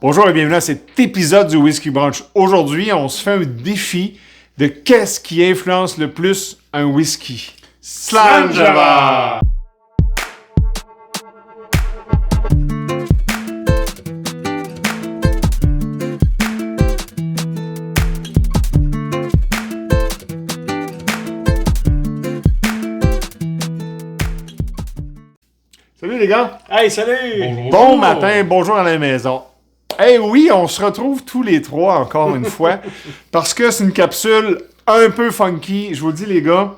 Bonjour et bienvenue à cet épisode du Whisky Brunch. Aujourd'hui, on se fait un défi de qu'est-ce qui influence le plus un whisky. Slanjava! Salut les gars! Hey, salut! Bon matin, bonjour à la maison. Eh oui, on se retrouve tous les trois encore une fois parce que c'est une capsule un peu funky. Je vous le dis les gars,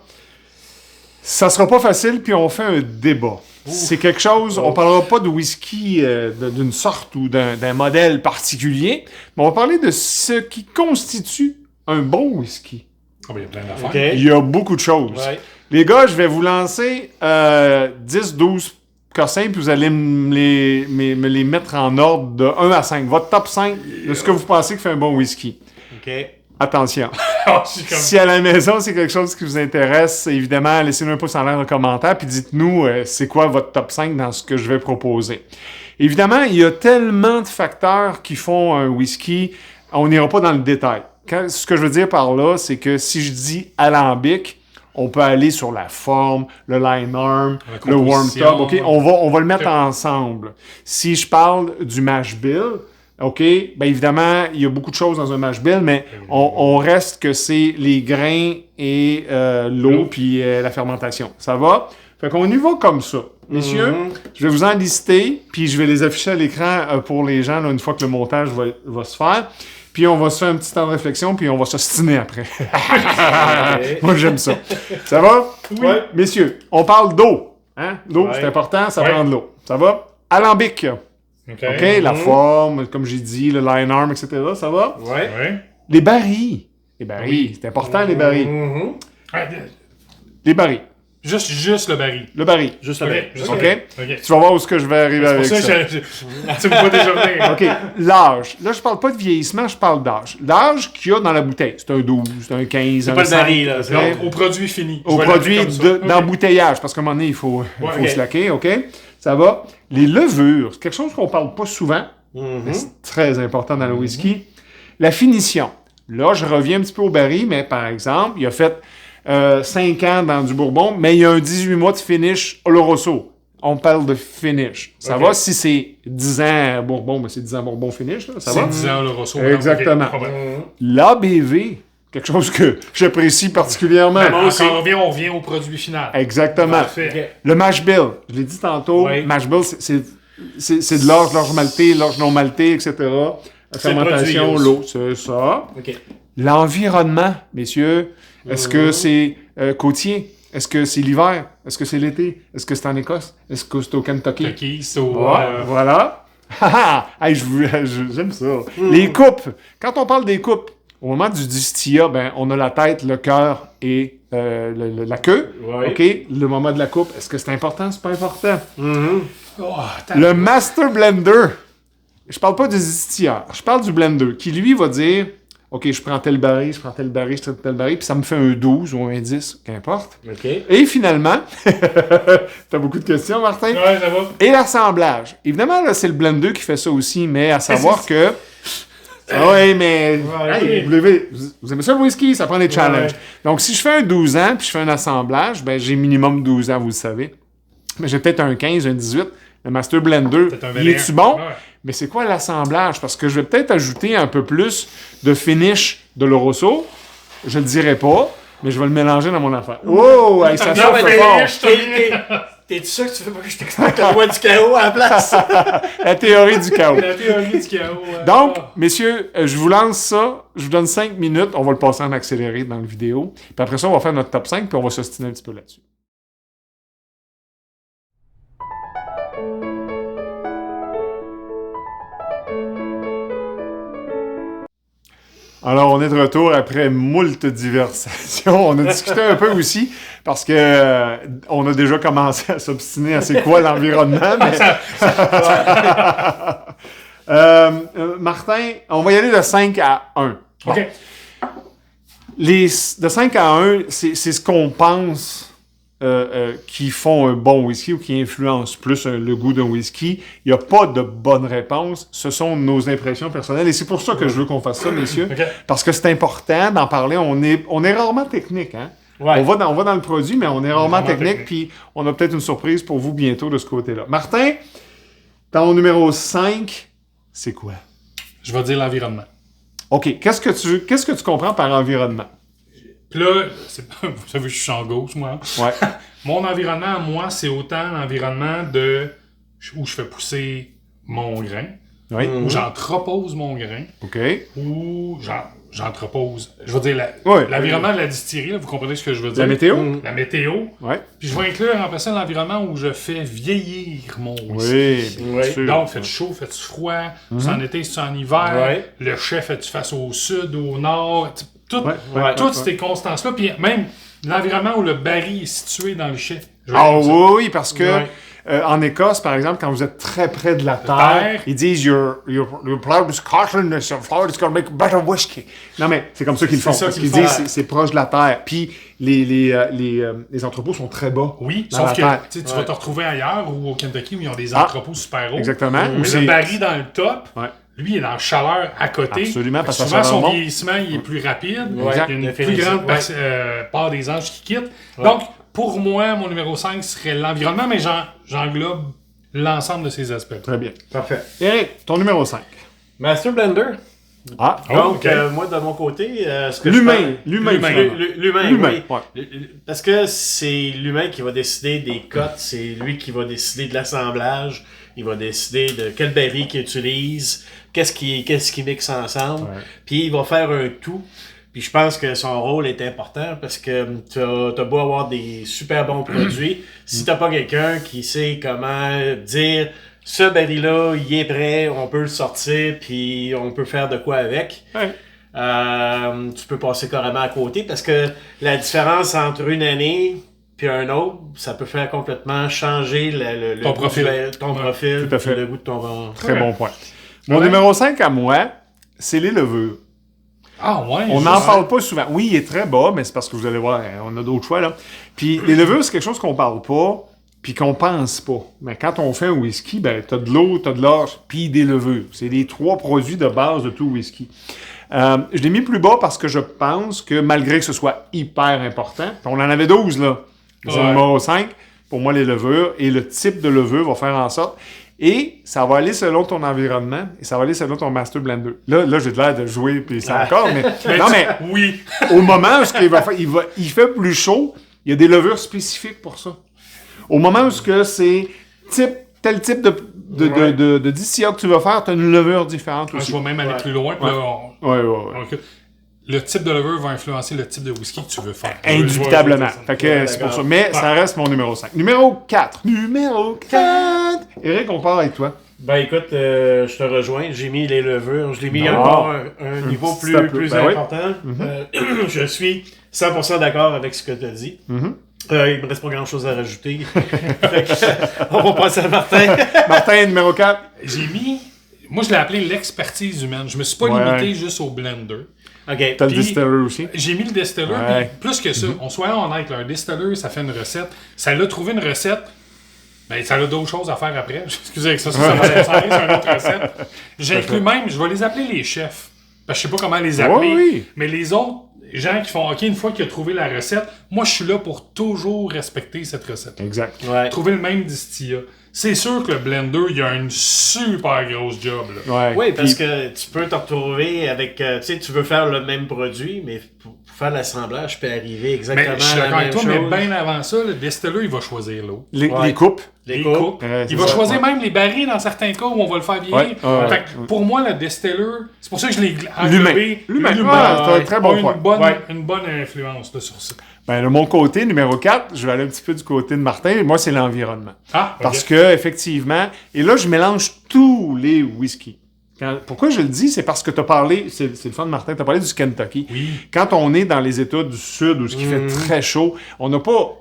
ça sera pas facile puis on fait un débat. C'est quelque chose, on parlera pas de whisky d'une sorte ou d'un modèle particulier, mais on va parler de ce qui constitue un bon whisky. Oh, ben, il y a plein d'affaires. Okay. Il y a beaucoup de choses. Ouais. Les gars, je vais vous lancer 10-12 cossins, puis vous allez me les mettre en ordre de 1 à 5. Votre top 5 de ce que vous pensez que fait un bon whisky. OK. Attention. Oh, je suis comme... Si à la maison, c'est quelque chose qui vous intéresse, évidemment, laissez-nous un pouce en l'air en commentaire, puis dites-nous c'est quoi votre top 5 dans ce que je vais proposer. Évidemment, il y a tellement de facteurs qui font un whisky, on n'ira pas dans le détail. Ce que je veux dire par là, c'est que si je dis alambic, on peut aller sur la forme, le line arm, le warm top. OK, on va le mettre ensemble. Si je parle du mash bill, OK, bien évidemment, il y a beaucoup de choses dans un mash bill, mais on reste que c'est les grains et l'eau puis la fermentation. Ça va? Fait qu'on y va comme ça. Messieurs, je vais vous en lister, puis je vais les afficher à l'écran pour les gens là, une fois que le montage va se faire. Puis on va se faire un petit temps de réflexion, puis on va s'ostiner après. Moi, j'aime ça. Ça va? Oui. Messieurs, on parle d'eau. Hein? L'eau, Ouais. c'est important, ça Ouais. prend de l'eau. Ça va? Alambic. OK. OK? La forme, comme j'ai dit, le line arm, etc. Ça va? Ouais. Ouais. Les barils. Les barils, c'est important, les barils. Ah, Les barils. juste le baril. Le baril. Juste OK. avec. Juste OK? OK. Tu vas voir où est-ce que je vais arriver avec Pour ça. ça, tu me vois déjà venir. OK, l'âge. Là, je parle pas de vieillissement, je parle d'âge. L'âge qu'il y a dans la bouteille, c'est un 12, c'est un 15, C'est un pas le 5, baril, là. OK? C'est Donc, au produit fini. Au Je vais produit l'appeler comme ça. d'embouteillage, parce qu'à un moment donné, il faut OK. se laquer, OK? Ça va. Les levures, c'est quelque chose qu'on parle pas souvent, mais c'est très important dans le whisky. La finition. Là, je reviens un petit peu au baril, mais par exemple, il a fait 5 ans dans du bourbon, mais il y a un 18 mois de finish Oloroso. On parle de finish. Ça OK. va si c'est 10 ans bourbon, mais c'est 10 ans bourbon finish, là, ça C'est va? 10 ans le Rosso. Exactement. OK, pas mal. L'ABV, quelque chose que j'apprécie particulièrement. Ben, Moi aussi. on revient au produit final. Exactement. Parfait. OK. Le mash bill, je l'ai dit tantôt, Oui. mash bill, c'est de l'orge malté, l'orge non malté, etc. La C'est le fermentation, produit, l'eau, c'est ça. OK. L'environnement, messieurs, est-ce que c'est côtier? Est-ce que c'est l'hiver? Est-ce que c'est l'été? Est-ce que c'est en Écosse? Est-ce que c'est au Kentucky? Kentucky, c'est au... Ouais, voilà. Hey, j'aime ça. Les coupes. Quand on parle des coupes, au moment du distillat, ben, on a la tête, le cœur et la queue. Ouais. OK? Le moment de la coupe, est-ce que c'est important? C'est pas important. Oh, attends. Le master blender. Je parle pas du distillat. Je parle du blender qui, lui, va dire OK, je prends tel baril, je prends tel baril, je prends tel baril, puis ça me fait un 12 ou un 10, qu'importe. OK. Et finalement, t'as beaucoup de questions, Martin? Ouais, ça va. Et l'assemblage. Évidemment, là, c'est le blender qui fait ça aussi, mais à savoir que... Oui, mais... Hey, vous aimez ça le whisky? Ça prend des challenges. Ouais. Donc, si je fais un 12 ans, puis je fais un assemblage, ben j'ai minimum 12 ans, vous le savez. Mais j'ai peut-être un 15, un 18. Le Master Blender, Peut-être un il est-tu 21. bon? Ouais. Mais c'est quoi l'assemblage? Parce que je vais peut-être ajouter un peu plus de finish de l'Oroso. Je le dirai pas, mais je vais le mélanger dans mon affaire. Oh! Hey, ça Non, chauffe mais fort! T'es-tu sûr que tu veux pas que je t'explique la loi du chaos à la place? La théorie du chaos. La théorie du chaos. Donc, messieurs, je vous lance ça. Je vous donne 5 minutes. On va le passer en accéléré dans la vidéo. Puis après ça, on va faire notre top 5, puis on va s'ostiner un petit peu là-dessus. Alors, on est de retour après moult diversations. On a discuté un peu aussi, parce que on a déjà commencé à s'obstiner à c'est quoi l'environnement. Mais... Martin, on va y aller de 5 à 1. Bon. OK. De 5 à 1, c'est ce qu'on pense qui font un bon whisky ou qui influencent plus le goût d'un whisky. Il n'y a pas de bonne réponse. Ce sont nos impressions personnelles. Et c'est pour ça que je veux qu'on fasse ça, messieurs. Okay. Parce que c'est important d'en parler. On est rarement technique, hein? Ouais. On va dans le produit, mais on est rarement technique. Puis on a peut-être une surprise pour vous bientôt de ce côté-là. Martin, ton numéro 5, c'est quoi? Je vais dire l'environnement. OK. Qu'est-ce que tu comprends par environnement? Puis là, vous savez, je suis en gauche, moi. Ouais. Mon environnement, moi, c'est autant l'environnement où je fais pousser mon grain, Oui. où j'entrepose mon grain, OK. où j'entrepose. Je veux dire, Ouais. l'environnement de la distillerie, là, vous comprenez ce que je veux dire? La météo? La météo. Ouais. Puis je vais inclure en ça l'environnement où je fais vieillir mon whisky. Oui, bien sûr. Donc, fait-tu chaud, fait-tu froid, c'est en été, c'est en hiver, Ouais. le chef fait-tu face au sud, au nord, toutes Ouais. ces constances-là, puis même l'environnement où le baril est situé dans le chef. Ah oui, parce que Ouais. en Écosse, par exemple, quand vous êtes très près de la terre, terre. ils disent you're proud of Scotland, it's gonna make better whiskey. Non, mais c'est comme ça qu'ils le font. C'est ça Parce qu'ils qu'ils font. disent c'est proche de la terre. Puis les entrepôts sont très bas. Oui, dans sauf la que terre. tu vas te retrouver ailleurs ou au Kentucky où ils ont des entrepôts super hauts. Exactement. Ou Mais c'est- le baril dans le top, Ouais. lui, il est dans la chaleur à côté. Absolument, parce que souvent, la chaleur son monte. vieillissement, il est plus rapide. Ouais, Il y a une plus définitivement. grande part des anges qui quittent. Donc, pour moi, mon numéro 5 serait l'environnement, mais j'englobe l'ensemble de ces aspects. Très bien. Parfait. Eric, ton numéro 5. Master Blender. Ah, Donc, ok. moi, de mon côté, ce que l'humain. L'humain, L'humain, oui. ouais. Parce que c'est l'humain qui va décider des cotes, c'est lui qui va décider de l'assemblage, il va décider de quel baril qu'il utilise, qu'est-ce qu'il mixe ensemble, Ouais. puis il va faire un tout. Puis je pense que son rôle est important parce que t'as beau avoir des super bons produits, si t'as pas quelqu'un qui sait comment dire ce baril-là, il est prêt, on peut le sortir, puis on peut faire de quoi avec. Ouais. Tu peux passer carrément à côté parce que la différence entre une année puis un autre, ça peut faire complètement changer le Ton goût profil. ton profil, Tout à fait. puis le goût de ton vin. Très Ouais. bon point. Mon Ouais. numéro 5 à moi, c'est les levures. Ah ouais? On n'en parle pas souvent. Oui, il est très bas, mais c'est parce que vous allez voir, on a d'autres choix, là. Puis les levures, c'est quelque chose qu'on parle pas, puis qu'on pense pas. Mais quand on fait un whisky, ben, t'as de l'eau, t'as de l'orge, puis des levures. C'est les 3 produits de base de tout whisky. Je l'ai mis plus bas parce que je pense que malgré que ce soit hyper important, puis on en avait 12, là. C'est le Ouais. numéro 5. Pour moi, les levures, et le type de levure va faire en sorte. Et ça va aller selon ton environnement, et ça va aller selon ton master blender. Là j'ai de l'air de jouer, puis c'est encore, mais... non, mais Oui. au moment où il fait plus chaud, il y a des levures spécifiques pour ça. Au moment où c'est tel type de distillat que tu vas faire, tu as une levure différente Je aussi. vais même aller Ouais. plus loin. Puis là, Ouais. le type de levure va influencer le type de whisky que tu veux faire. Indubitablement. Je vais Fait que Ouais, c'est pour ça. d'accord. Mais ça reste mon numéro 5. Numéro 4. Numéro 4. Eric, on part avec toi. Ben écoute, je te rejoins, j'ai mis les levures, je l'ai mis Non. encore un niveau petit step plus ben oui. important. Je suis 100% d'accord avec ce que tu as dit. Mhm. Il me reste pas grand chose à rajouter. Fait que, on va passer à Martin. Martin, numéro 4. J'ai mis... Moi, je l'ai appelé l'expertise humaine. Je me suis pas Ouais. limité juste au blender. OK. T'as le Puis- distiller aussi. J'ai mis le distiller, Ouais. puis plus que ça, on soit honnête, là, un distiller, ça fait une recette. Ça l'a trouvé une recette, ben ça a d'autres choses à faire après. Excusez avec ça va aller sur une autre recette. J'inclus même, je vais les appeler les chefs. Parce que je sais pas comment les appeler, oui. mais les autres gens qui font, OK, une fois qu'il a trouvé la recette, moi je suis là pour toujours respecter cette recette. Exact. Ouais. Trouver le même distillat. C'est sûr que le blender, il y a une super grosse job, là. Ouais. Oui, parce Puis- que tu peux te retrouver avec... tu sais, tu veux faire le même produit, mais pour faire l'assemblage, peut arriver exactement Mais je suis la d'accord même avec toi, chose. mais bien avant ça, le distiller, il va choisir l'eau. Les coupes. Les Les coupes. coupes. Ouais, Il c'est va ça, choisir ouais. même les barils dans certains cas où on va le faire vieillir. Ouais. Fait que pour moi, le distiller, c'est pour ça que je l'ai L'humain. englobé. L'humain. Ah, c'est un très bon a point. une bonne influence là, sur ça. Ben, de mon côté, numéro 4, je vais aller un petit peu du côté de Martin. Moi, c'est l'environnement. Ah, Parce que, effectivement, et là, je mélange tous les whiskies. Pourquoi je le dis? C'est parce que tu as parlé, c'est le fun, Martin, tu as parlé du Kentucky. Oui. Quand on est dans les États du Sud où ce qui fait très chaud, on n'a pas.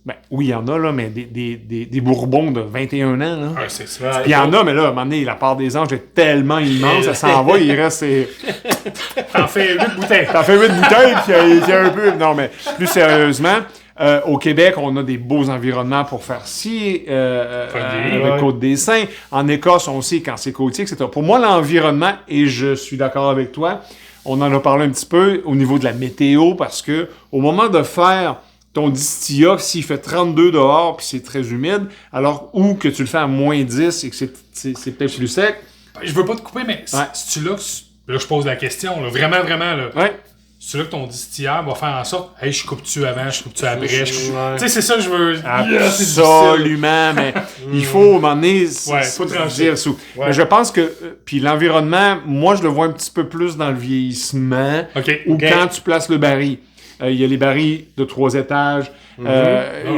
Ben, oui, il y en a, là, mais des Bourbons de 21 ans. Là. Ah, c'est Ouais. Puis il y en a, mais là, à un moment donné, la part des anges est tellement immense, ça s'en va, il reste. T'en fais 8 bouteilles. T'en fais 8 bouteilles, puis il y a un peu. Non, mais plus sérieusement, Au Québec, on a des beaux environnements pour faire ci, avec Côte-des-Saints. En Écosse, on sait quand c'est côtier, etc. Pour moi, l'environnement, et je suis d'accord avec toi, on en a parlé un petit peu au niveau de la météo, parce que au moment de faire ton distillat, s'il fait 32 dehors puis c'est très humide, alors ou que tu le fais à moins 10 et que c'est peut-être plus sec. Je veux pas te couper, mais si tu là je pose la question, là, vraiment, là. Ouais. C'est là que ton distillat va faire en sorte, hey, je coupe-tu avant, je coupe-tu après, tu sais, c'est ça que je veux. Absolument, mais il faut, à un moment donné, faut trancher. Mais je pense que, puis l'environnement, moi, je le vois un petit peu plus dans le vieillissement, ou quand tu places le baril. Il y a les barils de 3 étages, il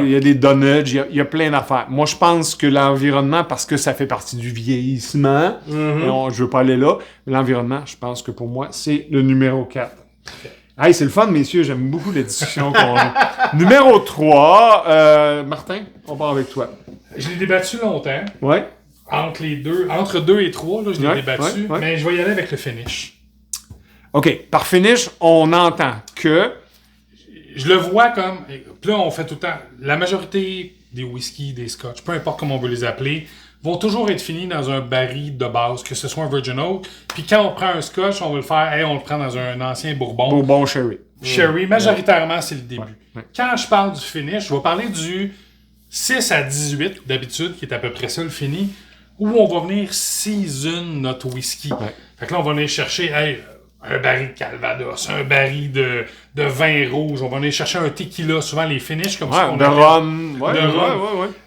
y a des donuts, il y a plein d'affaires. Moi, je pense que l'environnement, parce que ça fait partie du vieillissement, et je veux pas aller là, mais l'environnement, je pense que pour moi, c'est le numéro 4. Hey, c'est le fun, messieurs, j'aime beaucoup les discussions qu'on a. Numéro 3, Martin, on part avec toi. Je l'ai débattu longtemps. Ouais. Entre 2 et 3, là, je l'ai débattu, mais je vais y aller avec le finish. OK, par finish, on entend que... Je le vois comme... Puis là, on fait tout le temps... La majorité des whisky, des scotch, peu importe comment on veut les appeler, vont toujours être finis dans un baril de base, que ce soit un Virgin Oak. Puis quand on prend un scotch, on va le faire... on le prend dans un ancien bourbon. Bourbon sherry. Sherry, majoritairement, c'est le début. Quand je parle du finish, je vais parler du 6 à 18, d'habitude, qui est à peu près ça, le fini, où on va venir season notre whisky. Fait que là, on va venir chercher... un baril de Calvados, un baril de vin rouge, on va aller chercher un tequila, souvent les finishes comme ça. De rhum.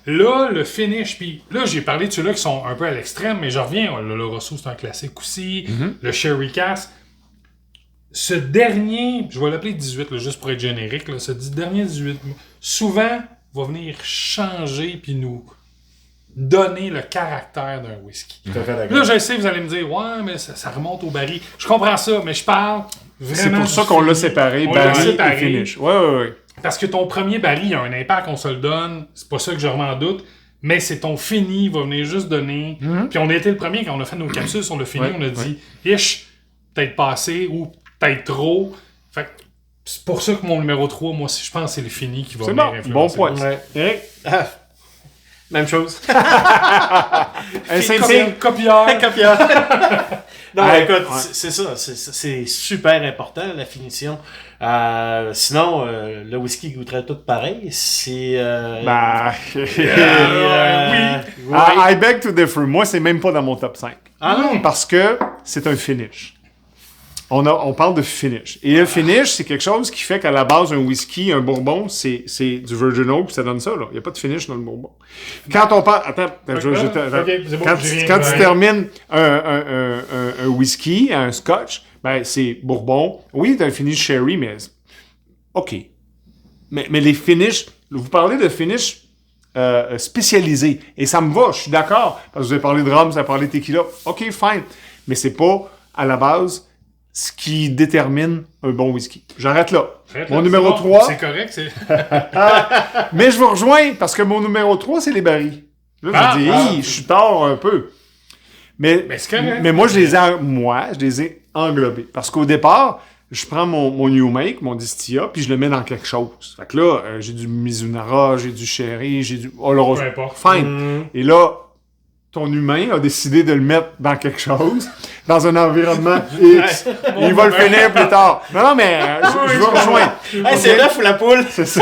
Là, le finish, puis là, j'ai parlé de ceux-là qui sont un peu à l'extrême, mais je reviens, le Rosso, c'est un classique aussi, le Sherry Cask. Ce dernier, je vais l'appeler 18, là, juste pour être générique, là, ce dernier 18, souvent, va venir changer, puis nous donner le caractère d'un whisky. Là, je sais, vous allez me dire, ouais, mais ça remonte au baril. Je comprends ça, mais je parle vraiment. C'est pour ça qu'on l'a séparé, baril et finish. Ouais. Parce que ton premier baril, il y a un impact, on se le donne. C'est pas ça que je remets en doute. Mais c'est ton fini, va venir juste donner. Puis on a été le premier, quand on a fait nos capsules sur le fini, on a dit, peut-être pas assez ou peut-être trop. Fait que c'est pour ça que mon numéro 3, moi, je pense que c'est le fini qui va venir influencer. Bon point. Même chose. Un copieur. Non, écoute, c'est ça. C'est super important, la finition. Sinon, le whisky goûterait tout pareil. C'est... I beg to differ. Moi, c'est même pas dans mon top 5. Ah non? Parce que c'est un finish. On parle de finish. Et le finish, c'est quelque chose qui fait qu'à la base, un whisky, un bourbon, c'est du Virgin Oak, puis ça donne ça, là. Il n'y a pas de finish dans le bourbon. Quand on parle... Attends, quand tu termines un whisky, un scotch, ben, c'est bourbon. Oui, t'as un finish sherry, mais... OK. Mais les finishes... Vous parlez de finish spécialisé. Et ça me va, je suis d'accord. Parce que vous avez parlé de rhum, vous avez parlé de tequila. OK, fine. Mais c'est pas, à la base... ce qui détermine un bon whisky. J'arrête là. Mon numéro 3... C'est correct, Mais je vous rejoins, parce que mon numéro 3, c'est les barils. Là, je me dis, je suis tard un peu. Mais moi, je les ai englobés. Parce qu'au départ, je prends mon New Make, mon distillat, puis je le mets dans quelque chose. Fait que là, j'ai du Mizunara, j'ai du Sherry, j'ai du Oloroso. Fine. Et là, ton humain a décidé de le mettre dans quelque chose, dans un environnement X. Il va le finir plus tard. Non, mais je veux rejoindre. C'est l'œuf ou la poule? C'est ça.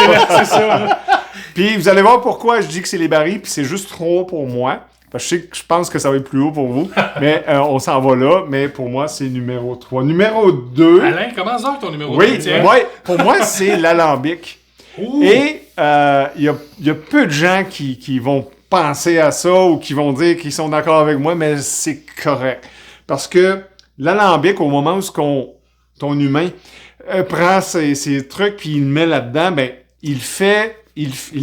Puis vous allez voir pourquoi je dis que c'est les barils, puis c'est juste trop haut pour moi. Parce que je pense que ça va être plus haut pour vous. Mais on s'en va là. Mais pour moi, c'est numéro 3. Numéro 2... Alain, commence donc ton numéro 2. Oui, pour moi, c'est l'alambic. Et il y a peu de gens qui vont penser à ça ou qui vont dire qu'ils sont d'accord avec moi, mais c'est correct. Parce que l'alambic, au moment où ton humain prend ses trucs puis il le met là-dedans, ben il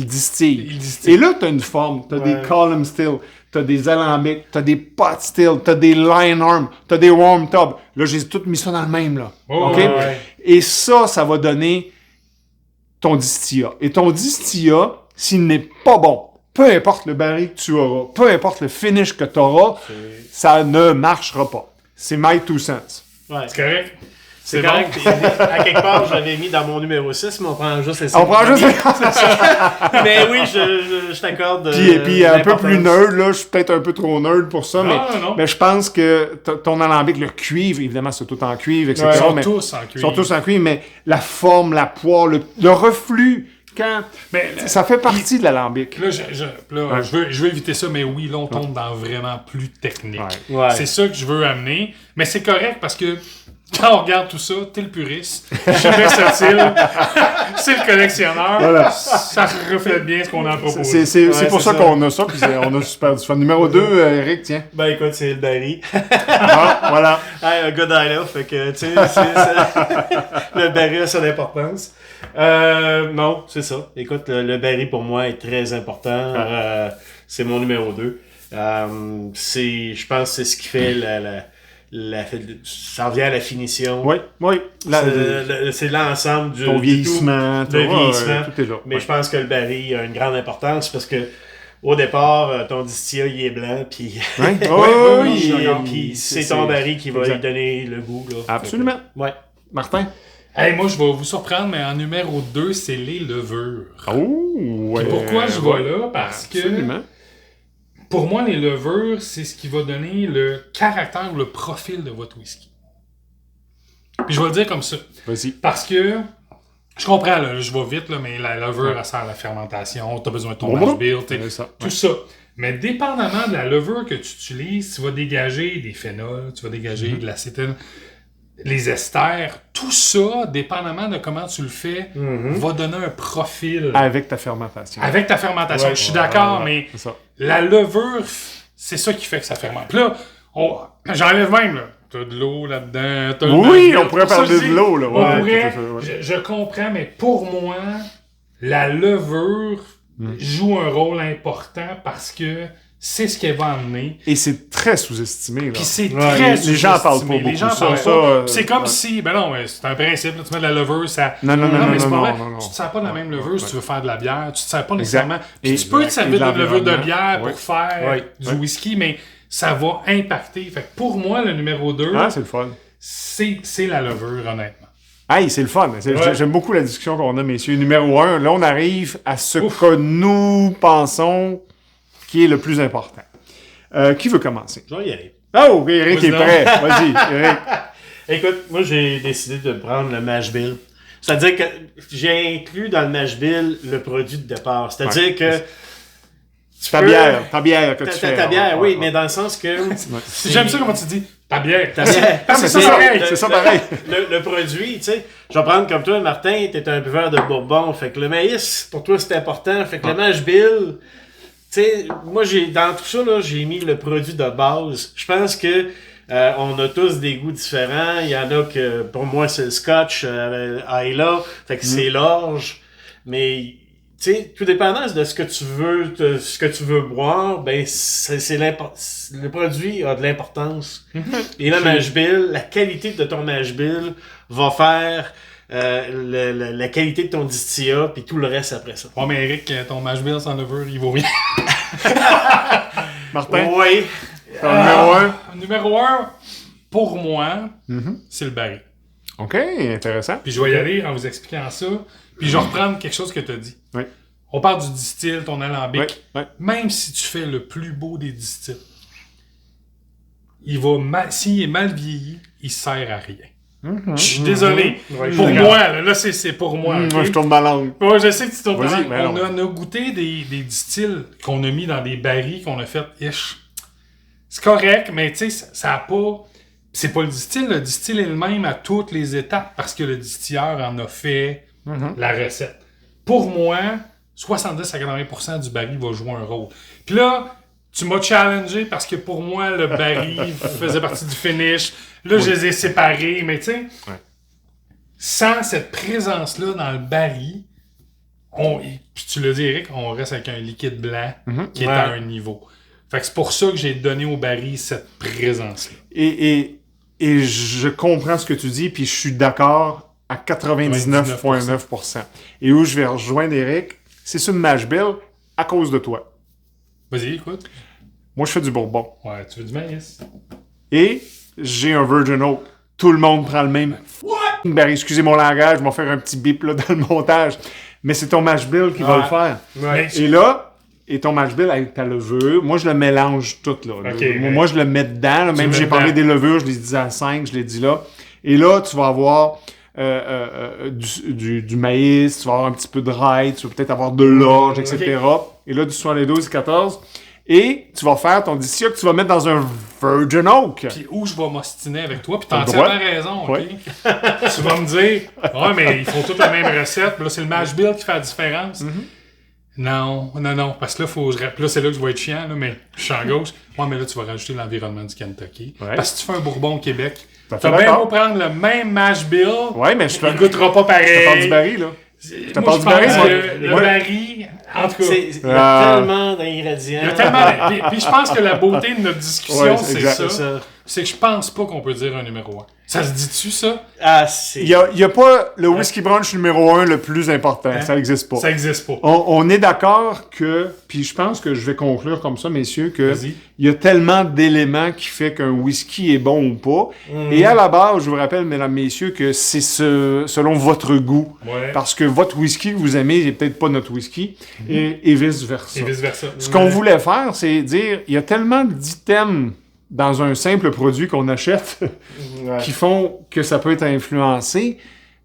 distille. Et là, tu as une forme. Tu as des column still, tu as des alambics, tu as des pot still, tu as des line arm, tu as des warm tub. Là, j'ai tout mis ça dans le même. Là. Et ça va donner ton distillat. Et ton distillat, s'il n'est pas bon, peu importe le baril que tu auras, peu importe le finish que tu auras, ça ne marchera pas. C'est my two cents. C'est correct. C'est bon. correct. À quelque part, je l'avais mis dans mon numéro 6, mais on prend juste les On prend juste... Mais oui, je t'accorde. Puis un peu plus nerd, là, je suis peut-être un peu trop nerd pour ça, Non. mais je pense que ton alambic, le cuivre, évidemment, c'est tout en cuivre, etc. Ils sont mais- tous en Ils cuivre. sont tous en cuivre, mais la forme, la poire, le reflux, Mais ça fait partie de l'alambic. là, je veux éviter ça, mais oui, là, on tombe dans vraiment plus technique. Ouais. Ouais. C'est ça que je veux amener. Mais c'est correct parce que quand on regarde tout ça, t'es le puriste, je suis versatile, c'est le collectionneur. Voilà. Ça reflète bien ce qu'on a proposé. C'est Ouais, pour c'est ça ça. qu'on a ça, puis on a super du fun. Numéro 2, Eric, tiens. Ben écoute, c'est le Barry. Ah, voilà. Hey, un gars d'I fait que, tu sais, le Barry a son importance. Non, c'est ça. Écoute, le Barry pour moi est très important. C'est mon numéro 2. Je pense que c'est ce qui fait ça revient à la finition. Oui. C'est l'ensemble du Ton du vieillissement, tout. Le vieillissement. tout est là. Mais Ouais. je pense que le Barry a une grande importance parce que au départ, ton distillat, il est blanc, puis Ouais. oui, je suis d'accord. puis c'est ton Barry qui va exact. lui donner le goût. Là. Absolument. Ouais. Martin? Hey, moi, je vais vous surprendre, mais en numéro 2, c'est les levures. Oh, ouais. Puis pourquoi je vais là? Parce Absolument. que pour moi, les levures, c'est ce qui va donner le caractère ou le profil de votre whisky. Puis je vais le dire comme ça. Vas-y. Parce que je comprends, là, je vais vite, là, mais la levure, elle sert à la fermentation, tu as besoin de ton mash bill, C'est ça. tout ça. Mais dépendamment de la levure que tu utilises, tu vas dégager des phénols, tu vas dégager de l'acétyl, les esters, tout ça, dépendamment de comment tu le fais, va donner un profil. Avec ta fermentation. Avec ta fermentation, Ouais, je suis d'accord, mais C'est ça. la levure, c'est ça qui fait que ça fermente. Puis là, j'enlève même, là. T'as de l'eau là-dedans. t'as le Oui, mash on bill. pourrait Pour ça, parler je de dis, l'eau, là. on Ouais, pourrait, tout à fait, ouais. je comprends, mais pour moi, la levure joue un rôle important parce que c'est ce qu'elle va amener. Et c'est très sous-estimé, là. Puis c'est Ouais, très les gens en parlent pas sous-estimé. beaucoup. Les gens en Ça, parlent ça, pas. Puis c'est comme ouais. si... Ben non, mais c'est un principe. Là, tu mets de la levure, ça... Non, mais c'est pas non, vrai. non. Tu te sers pas de la même levure si tu veux faire de la bière. Tu te sers pas Exact. nécessairement... Puis Et- tu peux te servir et de d'une levure de l'environnement. bière Ouais. pour faire Ouais. du Ouais. whisky, mais ça va impacter. Fait que pour moi, le numéro 2, Ah, c'est le fun. c'est la levure, honnêtement. Hey, c'est le fun. Ouais. J'aime beaucoup la discussion qu'on a, messieurs. Numéro 1, là, on arrive à ce que nous pensons qui est le plus important. Qui veut commencer? Je vais y aller. Oh, Eric est Vas-y prêt. Vas-y, Eric. Écoute, moi, j'ai décidé de prendre le mash bill. C'est-à-dire que j'ai inclus dans le mash bill le produit de départ. C'est-à-dire que Ta bière que tu fais. ta bière, Ouais, oui, ouais. mais dans le sens que... J'aime ça comment tu dis. Ta bière. Ta bière. Ah, mais C'est c'est ça pareil. c'est ça pareil. Le produit, tu sais, je vais prendre comme toi, Martin, t'es un buveur de bourbon, fait que le maïs, pour toi, c'est important, fait que le mash bill, tu sais, moi, dans tout ça, là, j'ai mis le produit de base. Je pense que on a tous des goûts différents. Il y en a que, pour moi, c'est le scotch, Islay, fait que c'est l'orge, mais... Tu sais, tout dépendant de ce que tu veux, boire, ben le produit a de l'importance. Et le mash bill, la qualité de ton mash bill va faire la qualité de ton distillat, puis tout le reste après ça. Ouais, mais Eric, ton mash bill sans levure, il vaut rien. Martin, Oui. ton numéro 1. Numéro 1, pour moi, c'est le baril. OK, intéressant. Puis je vais y aller en vous expliquant ça. Puis je vais reprendre quelque chose que tu as dit. Oui. On parle du distil, ton alambic. Oui. Même si tu fais le plus beau des distils, s'il est mal vieilli, il sert à rien. Je suis désolé. Ouais, je Pour suis moi, là c'est pour moi. ok? Moi, je tourne ma langue. Ouais, je sais que tu tournes ta Vas-y, langue. mais On non. a goûté des distilles qu'on a mis dans des barils qu'on a fait. Ish. C'est correct, mais tu sais, ça a pas... C'est pas le distil. Le distil est le même à toutes les étapes parce que le distilleur en a fait la recette. Pour moi, 70 à 80% du baril va jouer un rôle. Puis là, tu m'as challengé parce que pour moi, le baril faisait partie du finish. Là, je les ai séparés, mais tu sais, sans cette présence-là dans le baril, puis tu l'as dit, Eric, on reste avec un liquide blanc qui est à un niveau. Fait que c'est pour ça que j'ai donné au baril cette présence-là. Et je comprends ce que tu dis, puis je suis d'accord à 99,9%. Et où je vais rejoindre Eric, c'est sur le mash bill à cause de toi. Vas-y, écoute. Moi, je fais du bourbon. Ouais, tu veux du maïs? Et j'ai un Virgin Oak. Tout le monde prend le même Barry, excusez mon langage, je vais faire un petit bip là, dans le montage. Mais c'est ton mash bill qui va le faire. Ouais. Et là, ton mash bill avec ta levure, moi je le mélange tout là. Okay, moi je le mets dedans. Là, même j'ai parlé des levures, je les dis à 5, je les dis là. Et là, tu vas avoir du maïs, tu vas avoir un petit peu de rye, tu vas peut-être avoir de l'orge, etc. Okay. Et là, du 72 et 14. Et tu vas faire ton dissia que tu vas mettre dans un Virgin Oak. Puis où je vais m'ostiner avec toi, puis t'as entièrement raison, OK? Ouais. Tu vas me dire, ouais, mais ils font toutes la même recette, puis là, c'est le mash bill qui fait la différence. Non, parce que là, faut que je... Là, c'est là que je vais être chiant, là, mais je suis en gauche. Ouais, mais là, tu vas rajouter l'environnement du Kentucky. Ouais. Parce que si tu fais un Bourbon au Québec, t'as bien beau prendre le même mash bill, ouais, mais il goûtera pas pareil. Je te parle du baril, là. Je pense que le baril, en tout cas... Il y a tellement d'ingrédients. Il y a tellement... Puis je pense que la beauté de notre discussion, c'est ça. C'est que je pense pas qu'on peut dire un numéro 1. Ça se dit-tu, ça? Ah, c'est... Il y a pas le whisky brunch numéro 1 le plus important. Hein? Ça existe pas. Ça existe pas. On est d'accord que... Puis je pense que je vais conclure comme ça, messieurs, que il y a tellement d'éléments qui fait qu'un whisky est bon ou pas. Et à la base, je vous rappelle, mesdames, messieurs, que c'est selon votre goût. Ouais. Parce que votre whisky que vous aimez n'est peut-être pas notre whisky. Et vice-versa. Et vice-versa. Ce qu'on voulait faire, c'est dire, il y a tellement d'items dans un simple produit qu'on achète qui font que ça peut être influencé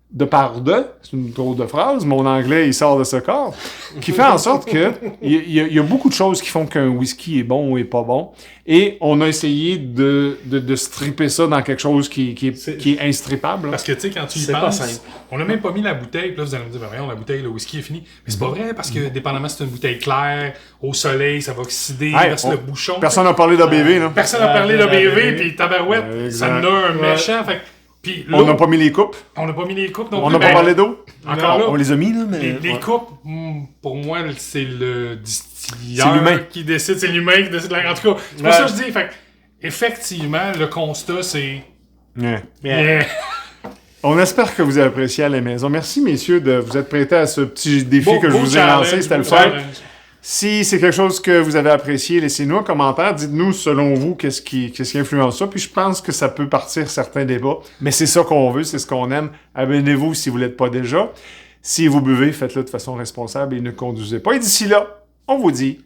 de par deux, c'est une drôle de phrase, mon anglais il sort de ce corps, qui fait en sorte que il y a beaucoup de choses qui font qu'un whisky est bon ou est pas bon, et on a essayé de stripper ça dans quelque chose qui est instrippable. Parce que tu sais, quand tu y penses, on n'a même pas mis la bouteille, puis là vous allez me dire, ben voyons, la bouteille, le whisky est fini. Mais c'est pas vrai, parce que dépendamment si c'est une bouteille claire, au soleil, ça va oxyder, le bouchon. Personne n'a parlé d'ABV, là. Personne n'a parlé d'ABV, puis tabarouette, ça en a un méchant, fait puis on n'a pas mis les coupes. On n'a pas mis les coupes. On n'a pas parlé d'eau. Encore là. On les a mis, là, mais... Les coupes, pour moi, c'est le distilleur qui décide. C'est l'humain qui décide. En tout cas, c'est pour ça que je dis. Fait, effectivement, le constat, c'est... On espère que vous avez apprécié à la maison. Merci, messieurs, de vous être prêtés à ce petit défi que je vous ai lancé. C'était le fun. Si c'est quelque chose que vous avez apprécié, laissez-nous un commentaire. Dites-nous, selon vous, qu'est-ce qui influence ça. Puis je pense que ça peut partir certains débats. Mais c'est ça qu'on veut, c'est ce qu'on aime. Abonnez-vous si vous ne l'êtes pas déjà. Si vous buvez, faites-le de façon responsable et ne conduisez pas. Et d'ici là, on vous dit...